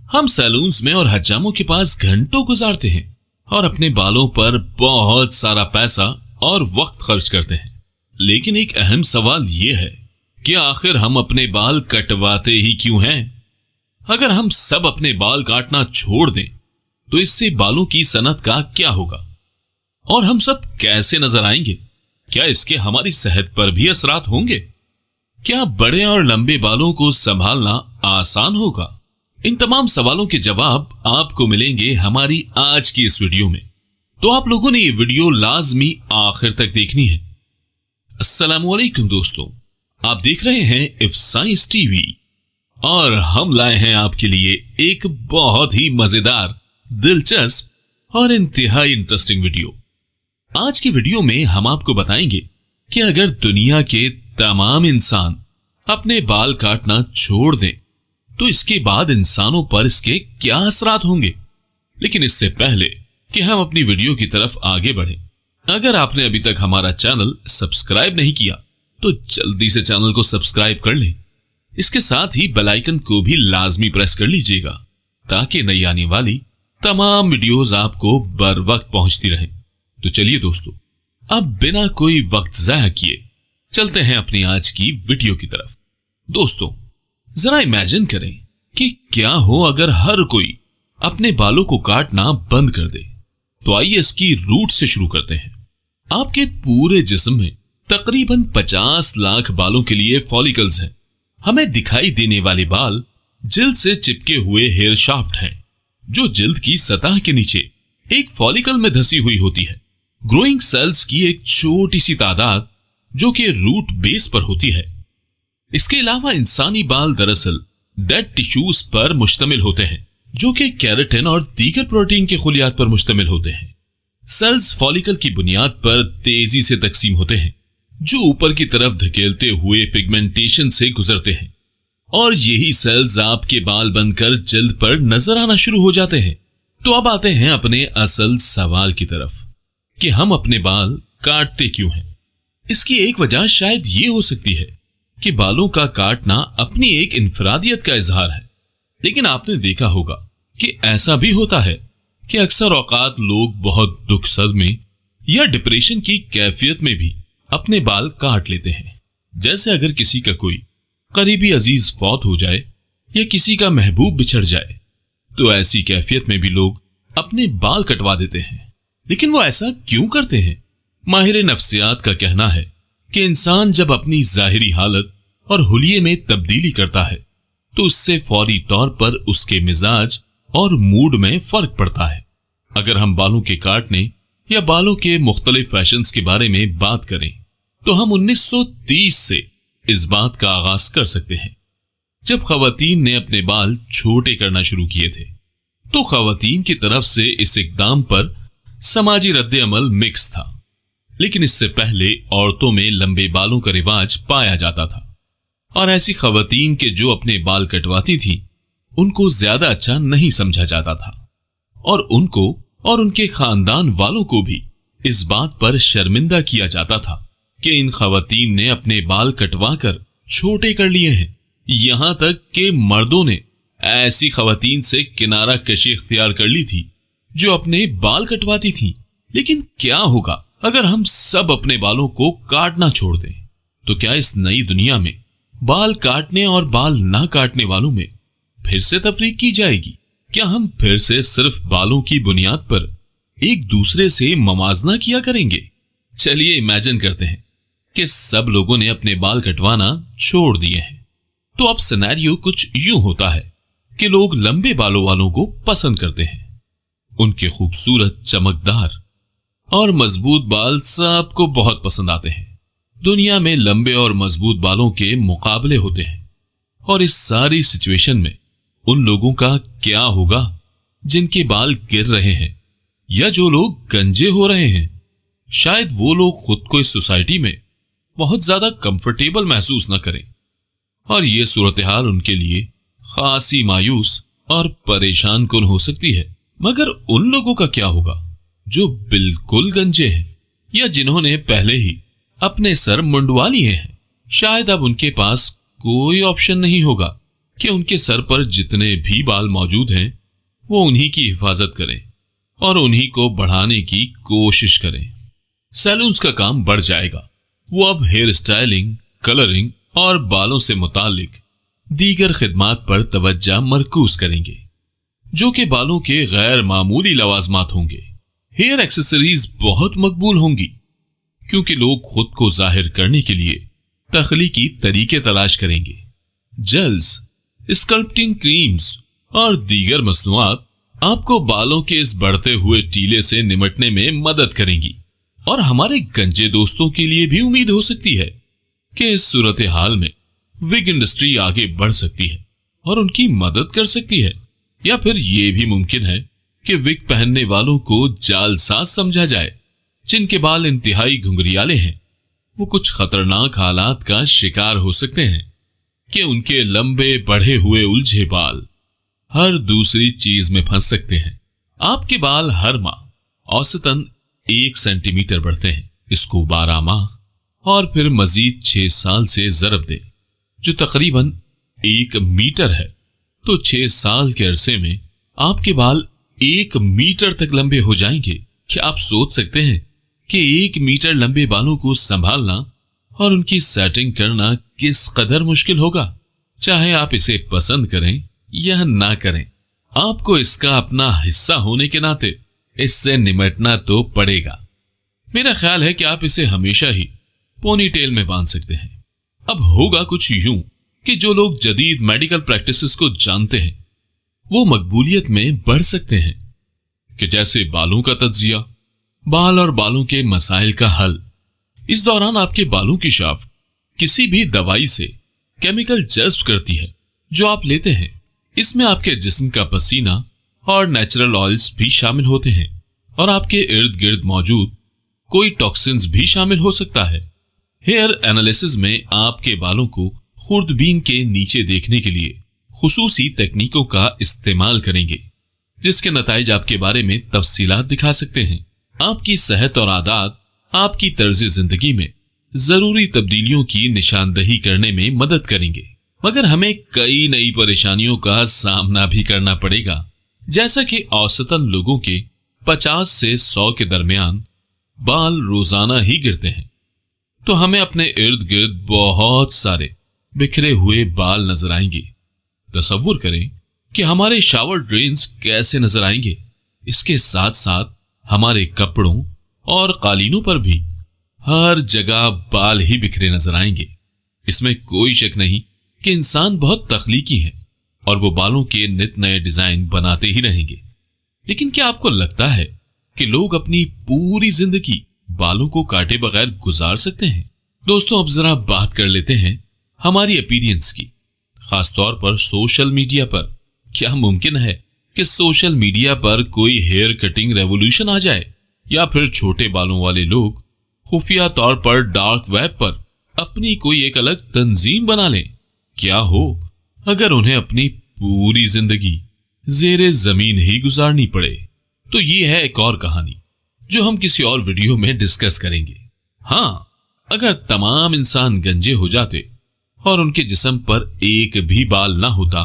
हम सैलून्स में और हजामों के पास घंटों गुजारते हैं और अपने बालों पर बहुत सारा पैसा और वक्त खर्च करते हैं। लेकिन एक अहम सवाल यह है कि आखिर हम अपने बाल कटवाते ही क्यों हैं? अगर हम सब अपने बाल काटना छोड़ दें तो इससे बालों की सनत का क्या होगा और हम सब कैसे नजर आएंगे? क्या इसके हमारी सेहत पर भी असरात होंगे? क्या बड़े और लंबे बालों को संभालना आसान होगा? इन तमाम सवालों के जवाब आपको मिलेंगे हमारी आज की इस वीडियो में, तो आप लोगों ने ये वीडियो लाजमी आखिर तक देखनी है। अस्सलामुअलैकुम दोस्तों, आप देख रहे हैं इफ साइंस टीवी और हम लाए हैं आपके लिए एक बहुत ही मजेदार, दिलचस्प और इंतहाई इंटरेस्टिंग वीडियो। आज की वीडियो में हम आपको बताएंगे कि अगर दुनिया के तमाम इंसान अपने बाल काटना छोड़ दें तो इसके बाद इंसानों पर इसके क्या असरात होंगे। लेकिन इससे पहले कि हम अपनी वीडियो की तरफ आगे बढ़ें, अगर आपने अभी तक हमारा चैनल सब्सक्राइब नहीं किया तो जल्दी से चैनल को सब्सक्राइब कर लें। इसके साथ ही बेल आइकन को भी लाजमी प्रेस कर लीजिएगा ताकि नई आने वाली तमाम वीडियोस आपको बर वक्त पहुंचती रहें। तो चलिए दोस्तों, अब बिना कोई वक्त ज़ाया किए चलते हैं अपनी आज की वीडियो की तरफ। दोस्तों, जरा इमेजिन करें कि क्या हो अगर हर कोई अपने बालों को काटना बंद कर दे। तो आइए इसकी रूट से शुरू करते हैं। आपके पूरे जिस्म में तकरीबन 50 लाख बालों के लिए फॉलिकल्स हैं। हमें दिखाई देने वाले बाल जिल्द से चिपके हुए हेयर शाफ्ट हैं, जो जिल्द की सतह के नीचे एक फॉलिकल में धसी हुई होती है। ग्रोइंग सेल्स की एक छोटी सी तादाद जो कि रूट बेस पर होती है। इसके अलावा इंसानी बाल दरअसल डेड टिश्यूज पर मुश्तमिल होते हैं, जो कि केराटिन और दीगर प्रोटीन के खुलियात पर मुश्तमिल होते हैं। सेल्स फॉलिकल की बुनियाद पर तेजी से तकसीम होते हैं, जो ऊपर की तरफ धकेलते हुए पिगमेंटेशन से गुजरते हैं, और यही सेल्स आपके बाल बनकर जल्द पर नजर आना शुरू हो जाते हैं। तो अब आते हैं अपने असल सवाल की तरफ कि हम अपने बाल काटते क्यों हैं। इसकी एक वजह शायद ये हो सकती है कि बालों का काटना अपनी एक इनफरादियत का इजहार है। लेकिन आपने देखा होगा कि ऐसा भी होता है कि अक्सर औकात लोग बहुत दुख सदमे या डिप्रेशन की कैफियत में भी अपने बाल काट लेते हैं। जैसे अगर किसी का कोई करीबी अजीज फौत हो जाए या किसी का महबूब बिछड़ जाए, तो ऐसी कैफियत में भी लोग अपने बाल कटवा देते हैं। लेकिन वो ऐसा क्यों करते हैं? माहिर नफ्सियात का कहना है कि इंसान जब अपनी जाहिरी हालत और हुलिये में तब्दीली करता है तो उससे फौरी तौर पर उसके मिजाज और मूड में फर्क पड़ता है। अगर हम बालों के काटने या बालों के मुख्तलिफ फैशंस के बारे में बात करें तो हम 1930 से इस बात का आगाज कर सकते हैं, जब खवातीन ने अपने बाल छोटे करना शुरू किए थे। तो खवातीन की तरफ से इस इकदाम पर समाजी रद्द अमल मिक्स था। लेकिन इससे पहले औरतों में लंबे बालों का रिवाज पाया जाता था, और ऐसी खवातीन के जो अपने बाल कटवाती थी उनको ज्यादा अच्छा नहीं समझा जाता था, और उनको और उनके खानदान वालों को भी इस बात पर शर्मिंदा किया जाता था कि इन खवातीन ने अपने बाल कटवाकर छोटे कर लिए हैं। यहां तक कि मर्दों ने ऐसी खवातीन से किनारा कशी इख्तियार कर ली थी जो अपने बाल कटवाती थी। लेकिन क्या होगा अगर हम सब अपने बालों को काटना छोड़ दें? तो क्या इस नई दुनिया में बाल काटने और बाल ना काटने वालों में फिर से तफरीक की जाएगी? क्या हम फिर से सिर्फ बालों की बुनियाद पर एक दूसरे से मवाजना किया करेंगे? चलिए इमेजिन करते हैं कि सब लोगों ने अपने बाल कटवाना छोड़ दिए हैं। तो अब सिनेरियो कुछ यूं होता है कि लोग लंबे बालों वालों को पसंद करते हैं। उनके खूबसूरत, चमकदार और मजबूत बाल सबको बहुत पसंद आते हैं। दुनिया में लंबे और मजबूत बालों के मुकाबले होते हैं, और इस सारी सिचुएशन में उन लोगों का क्या होगा जिनके बाल गिर रहे हैं या जो लोग गंजे हो रहे हैं? शायद वो लोग खुद को इस सोसाइटी में बहुत ज्यादा कंफर्टेबल महसूस न करें, और ये सूरत हाल उनके लिए खासी मायूस और परेशान कुन हो सकती है। मगर उन लोगों का क्या होगा जो बिल्कुल गंजे हैं या जिन्होंने पहले ही अपने सर मुंडवा लिए हैं? शायद अब उनके पास कोई ऑप्शन नहीं होगा कि उनके सर पर जितने भी बाल मौजूद हैं वो उन्हीं की हिफाजत करें और उन्हीं को बढ़ाने की कोशिश करें। सैलून्स का काम बढ़ जाएगा। वो अब हेयर स्टाइलिंग, कलरिंग और बालों से मुतालिक दीगर खिदमात पर तवज्जो मरकूज करेंगे, जो कि बालों के गैर मामूली लवाजमात होंगे। हेयर एक्सेसरीज बहुत मकबूल होंगी, क्योंकि लोग खुद को जाहिर करने के लिए तख्लीकी तरीके तलाश करेंगे। जेल्स, स्कल्पटिंग क्रीम्स और दीगर मसनूआत आपको बालों के इस बढ़ते हुए टीले से निमटने में मदद करेंगी। और हमारे गंजे दोस्तों के लिए भी उम्मीद हो सकती है कि इस सूरत हाल में विग इंडस्ट्री आगे बढ़ सकती है और उनकी मदद कर सकती है। या फिर यह भी मुमकिन है कि विग पहनने वालों को जालसाज समझा जाए, जिनके बाल इंतहाई घुंघरियाले हैं। वो कुछ खतरनाक हालात का शिकार हो सकते हैं कि उनके लंबे बढ़े हुए उलझे बाल हर दूसरी चीज में फंस सकते हैं। आपके बाल हर माह औसतन 1 सेंटीमीटर बढ़ते हैं। इसको 12 माह और फिर मजीद 6 साल से ज़रब दें, जो तकरीबन 1 मीटर है। तो 6 साल के अरसे में आपके बाल 1 मीटर तक लंबे हो जाएंगे। क्या आप सोच सकते हैं कि 1 मीटर लंबे बालों को संभालना और उनकी सेटिंग करना किस कदर मुश्किल होगा? चाहे आप इसे पसंद करें या ना करें, आपको इसका अपना हिस्सा होने के नाते इससे निमटना तो पड़ेगा। मेरा ख्याल है कि आप इसे हमेशा ही पोनी टेल में बांध सकते हैं। अब होगा कुछ यूं कि जो लोग जदीद मेडिकल प्रैक्टिसेस को जानते हैं वो मकबूलियत में बढ़ सकते हैं, कि जैसे बालों का तज्जिया, बाल और बालों के मसाइल का हल। इस दौरान आपके बालों की शाफ्ट किसी भी दवाई से केमिकल जज्ब करती है जो आप लेते हैं। इसमें आपके जिस्म का पसीना और नेचुरल ऑयल्स भी शामिल होते हैं और आपके इर्द गिर्द मौजूद कोई टॉक्सिन्स भी शामिल हो सकता है। हेयर एनालिसिस में आपके बालों को खुर्दबीन के नीचे देखने के लिए खुसूसी तकनीकों का इस्तेमाल करेंगे, जिसके नताइज आपके बारे में तफसीलात दिखा सकते हैं। आपकी सेहत और आदत आपकी तर्ज जिंदगी में जरूरी तब्दीलियों की निशानदही करने में मदद करेंगे। मगर हमें कई नई परेशानियों का सामना भी करना पड़ेगा। जैसा कि औसतन लोगों के 50 से 100 के दरमियान बाल रोजाना ही गिरते हैं, तो हमें अपने इर्द गिर्द बहुत सारे बिखरे हुए बाल नजर आएंगे। तसव्वुर करें कि हमारे शावर ड्रेन्स कैसे नजर आएंगे। इसके साथ साथ हमारे कपड़ों और कालीनों पर भी हर जगह बाल ही बिखरे नजर आएंगे। इसमें कोई शक नहीं कि इंसान बहुत तख्लीकी है और वो बालों के नित नए डिजाइन बनाते ही रहेंगे। लेकिन क्या आपको लगता है कि लोग अपनी पूरी जिंदगी बालों को काटे बगैर गुजार सकते हैं? दोस्तों, अब जरा बात कर लेते हैं हमारी अपीयरेंस की, खासतौर पर सोशल मीडिया पर। क्या मुमकिन है कि सोशल मीडिया पर कोई हेयर कटिंग रेवोल्यूशन आ जाए, या फिर छोटे बालों वाले लोग खुफिया तौर पर डार्क वेब पर अपनी कोई एक अलग तंजीम बना लें? क्या हो अगर उन्हें अपनी पूरी जिंदगी जेरे जमीन ही गुजारनी पड़े? तो ये है एक और कहानी जो हम किसी और वीडियो में डिस्कस करेंगे। हाँ, अगर तमाम इंसान गंजे हो जाते और उनके जिस्म पर एक भी बाल ना होता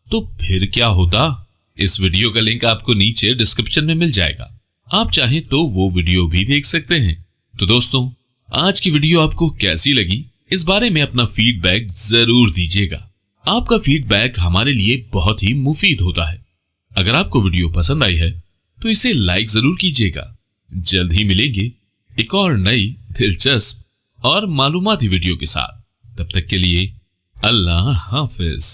तो फिर क्या होता? इस वीडियो का लिंक आपको नीचे डिस्क्रिप्शन में मिल जाएगा। आप चाहें तो वो वीडियो भी देख सकते हैं। तो दोस्तों, आज की वीडियो आपको कैसी लगी, इस बारे में अपना फीडबैक जरूर दीजिएगा। आपका फीडबैक हमारे लिए बहुत ही मुफीद होता है। अगर आपको वीडियो पसंद आई है तो इसे लाइक जरूर कीजिएगा। जल्द ही मिलेंगे एक और नई दिलचस्प और मालूमाती वीडियो के साथ। तब तक के लिए अल्लाह हाफिज।